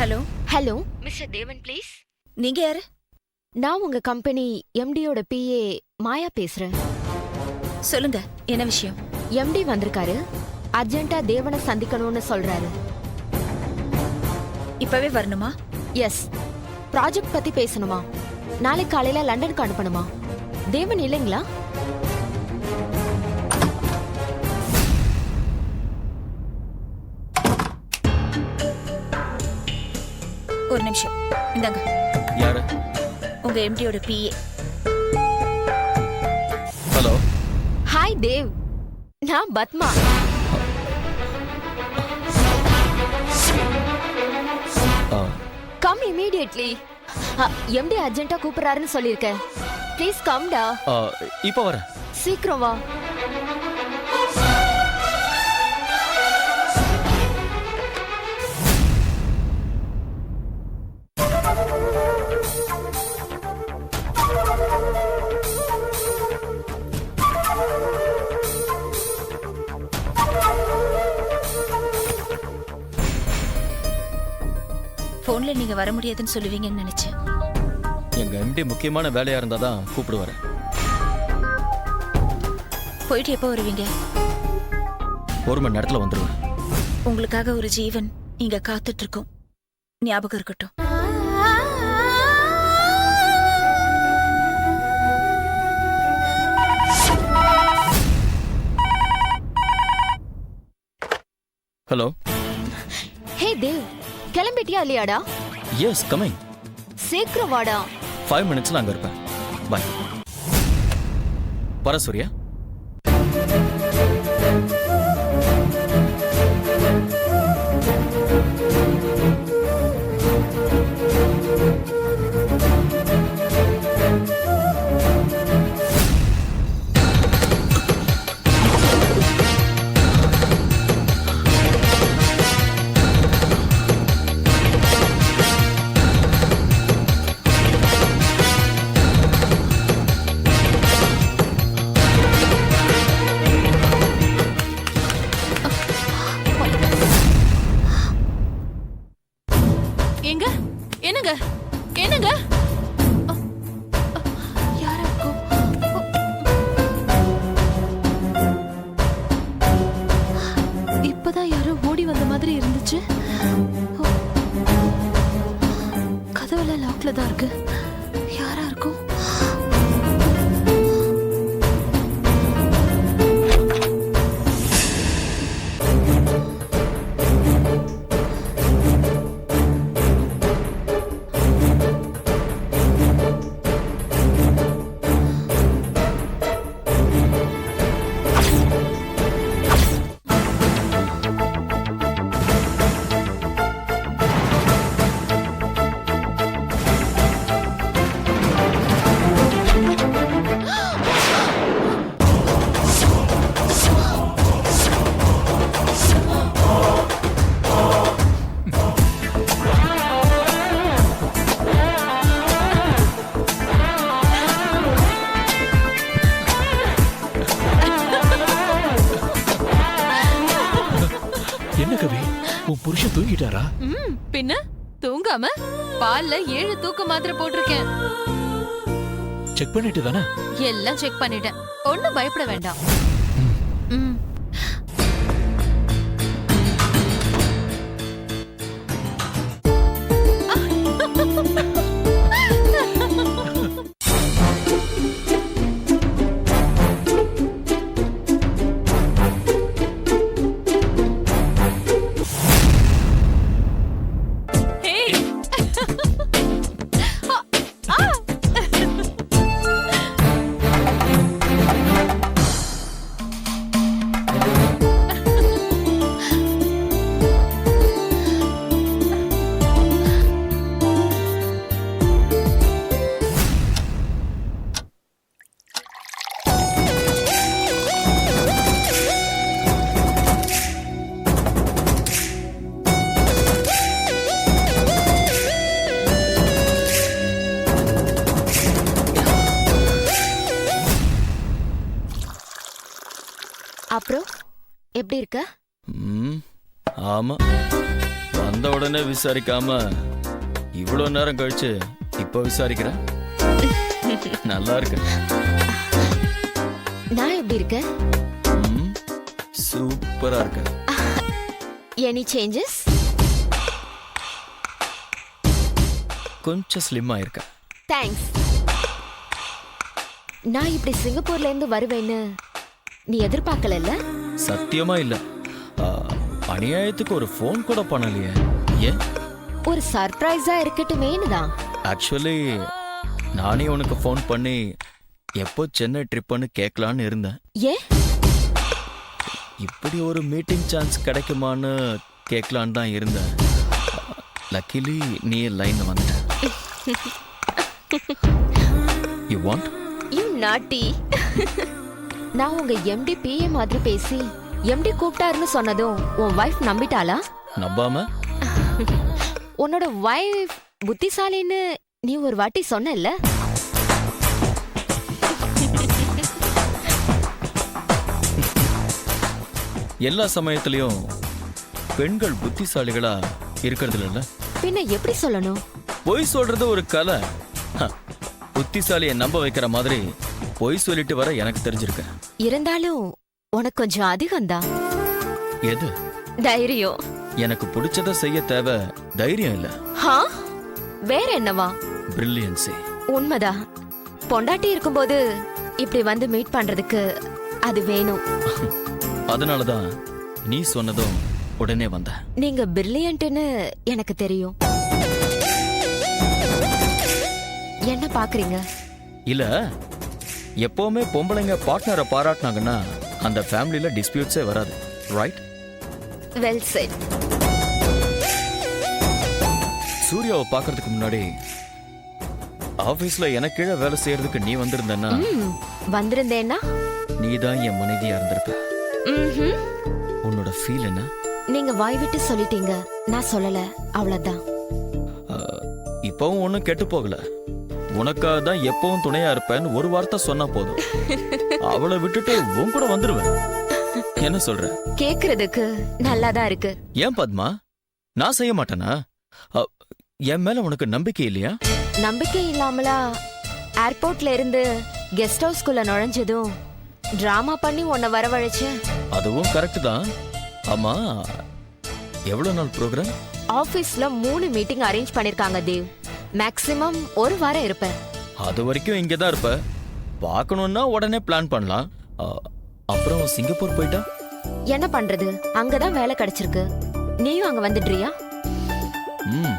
Hello hello, mister தேவன் please. நீங்க யாரு? நான் உங்க கம்பெனி எம்டியோட பிஏ மாயா பேசுறேன். சொல்லுங்க, என்ன விஷயம்? எம்டி வந்திருக்காரு, அர்ஜென்ட்டா தேவனை சந்திக்கணும்னு சொல்றாரு. இப்பவே வரணுமா? எஸ். ப்ராஜெக்ட் பத்தி பேசணுமா? நாளைக்கு காலையில லண்டனுக்கு அனுப்பணுமா? தேவன் இல்லைங்களா? ஒரு நிமிஷம், இந்தாங்க. யாரு? உங்க எம்டியோட பிஏ. ஹலோ. ஹாய் தேவ், நான் பத்மா. Come immediately. எம்டி அர்ஜென்ட்டா கூப்பிடுறாருன்னு சொல்லிருக்கேன். ப்ளீஸ் கம்டா. இப்போ வரேன். சீக்கிரம் வா. போன்ல நீங்க வர முடியாதுன்னு சொல்லுவீங்கன்னு நினைச்சேன். எங்க எம்டி முக்கியமான வேலையா இருந்தா தான் கூப்பிடுவாரு. போயிட்டு எப்போ வருவீங்க? 1 மணி நேரத்துல வந்துருவேன். உங்களுக்காக ஒரு ஜீவன் இங்க காத்துட்டு இருக்கோம், ஞாபகம் இருக்கட்டும். ஹலோ. ஹே தேவ், கிளம்பிட்டியா இல்லையாடா? Yes, coming. சீக்கிரம் வாடா. 5 மினிட்ஸ்ல அங்க இருப்பேன். பாய். வர சூர்யா. எங்க? என்னங்க? என்னங்க? யாரா இருக்கும்? இப்பதான் யாரோ ஓடி வந்த மாதிரி இருந்துச்சு. கதவுல லாக்ல தான் இருக்கு. யாரா இருக்கும்? என்ன கவி, உன் புருஷன் தூங்கிட்டாரா? பின்ன தூங்காம பால்ல 7 தூக்க மாத்திரை போட்டிருக்கேன். செக் பண்ணிட்டு தானே? எல்லாம் செக் பண்ணிட்டேன், ஒண்ணும் பயப்பட வேண்டாம். ம். அப்புறம் எப்படி இருக்க? ம், ஆமா. வந்த உடனே விசாரிக்காம இவ்வளோ நேரம் கழிச்சு இப்போ விசாரிக்கிற. நல்லா இருக்கு. நான் எப்படி இருக்கேன்? ம், சூப்பரா இருக்கு. Any changes? கொஞ்சம் ஸ்லிம் ஆயிருக்க. தேங்க்ஸ். நான் இப்படி சிங்கப்பூர்ல இருந்து வருவேன்னு நீ எதிர்பார்க்கல? சத்தியமா இல்ல. ஆ, அநியாயத்துக்கு ஒரு ஃபோன் கூட பண்ணலையே. ஏன்? ஒரு சர்ப்ரைஸா இருக்கட்டுமேனு தான். ஆக்சுவலி நானே உனக்கு ஃபோன் பண்ணி எப்போ சென்னை ட்ரிப்புன்னு கேட்கலான்னு இருந்தேன். ஏன்? இப்படி ஒரு மீட்டிங் சான்ஸ் கிடைக்குமான்னு கேட்கலான்னு தான் இருந்தேன். லக்கிலி நீ லைன்ல வந்துட்ட. You want? யூ நாட்டி. நான் உங்க எம்டி பிஏ மாதிரி பேசி எம்டி கூப்பிட்டாருன்னு சொன்னதும் உன் வைஃப் நம்பிட்டாளா? நம்பாம? உன்னோட வைஃப் புத்திசாலின்னு நீ ஒரு வாட்டி சொன்னல்ல? எல்லா சமயத்திலையும் பெண்கள் புத்திசாலிகளா இருக்கிறது இல்ல. பின்ன எப்படி சொல்லணும்? பொய் சொல்றது ஒரு கலை. புத்திசாலியை நம்ப வைக்கிற மாதிரி பொய் சொல்லிட்டு வர எனக்கு தெரிஞ்சிருக்க. இருந்தாலும் உனக்கு கொஞ்சம் அதிகம்தான். எது? தைரியம். எனக்கு பிடிச்சத செய்ய தேவை தைரியம் இல்ல, ஹா? வேற என்னவா? பிரில்லியன்சி. உண்மைதான். பொண்டாட்டி இருக்கும்போது இப்படி வந்து மீட் பண்றதுக்கு அது வேணும். அதனாலதான் நீ சொன்னதும் உடனே வந்த. நீங்க பிரில்லியன்ட்னு எனக்கு தெரியும். என்ன பாக்குறீங்க? இல்ல, எப்பவுமே பொம்பளைங்க பார்ட்னரை பாராட்டினாங்கன்னா அந்த ஃபேமிலில டிஸ்பியூட்ஸே வராது. ரைட்? Well set. சூர்யாவை பார்க்கறதுக்கு முன்னாடி ஆபீஸ்ல எனக்கு கீழே வேலை செய்யறதுக்கு நீ வந்திருந்தன்னா வந்திருந்தேன்னா நீ தான் என் மனைவியா இருந்திருப்ப. ம்ஹும். உன்னோட ஃபீல் என்ன? நீங்க வாய் விட்டு சொல்லிட்டீங்க, நான் சொல்லல, அவ்வளவுதான். இப்பவும் ஒன்னும் கெட்டு போகல. உனக்காக தான் எப்பவும் துணையா இருப்பேன்னு ஒரு வார்த்தை சொன்னா போதும், அவளை விட்டுட்டு உன் கூட வந்துருவேன். என்ன சொல்ற? கேக்குறதுக்கு நல்லாதான் இருக்கு. ஏன் பத்மா, நான் செய்ய மாட்டேனா? என் மேல உனக்கு நம்பிக்கை இல்லையா? நம்பிக்கை இல்லாமலா ஏர்போர்ட்ல இருந்து கெஸ்ட் ஹவுஸ்குள்ள நுழைஞ்சதும் டிராமா பண்ணி உன்னை வரவழைச்சு? அதுவும் கரெக்ட் தான். ஆமா, எவ்வளவு நாள் ப்ரோக்ராம்? ஆபீஸ்ல 3 மீட்டிங் அரேஞ்ச் பண்ணிருக்காங்க தேவ். மேக்ஸிமம் ஒரு வாரம் இருப்பேன். அது வரைக்கும் இங்கே தான் இருப்ப. பார்க்கணும்னா உடனே பிளான் பண்ணலாம். அப்புறம் சிங்கப்பூர் போயிட்டா என்ன பண்றது? அங்கதான் வேலை கிடைச்சிருக்கு. நீயும் அங்க வந்துடுறியா? ம்,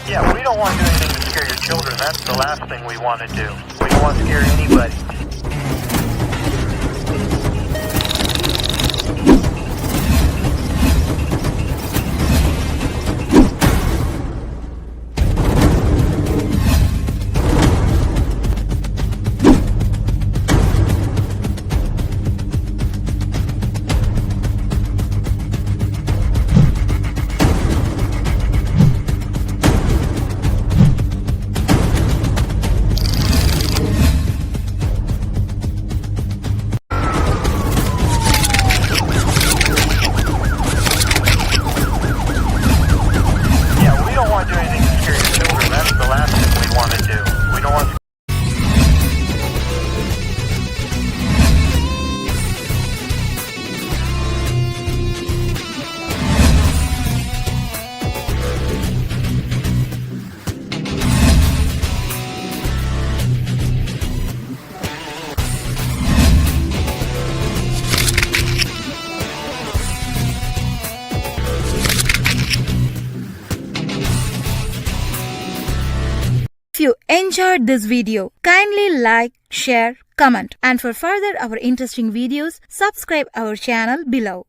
Yeah, we don't want to do anything to scare your children. That's the last thing we want to do. We don't want to scare anybody. you enjoyed this video, kindly like, share, comment, and for further our interesting videos, subscribe our channel below.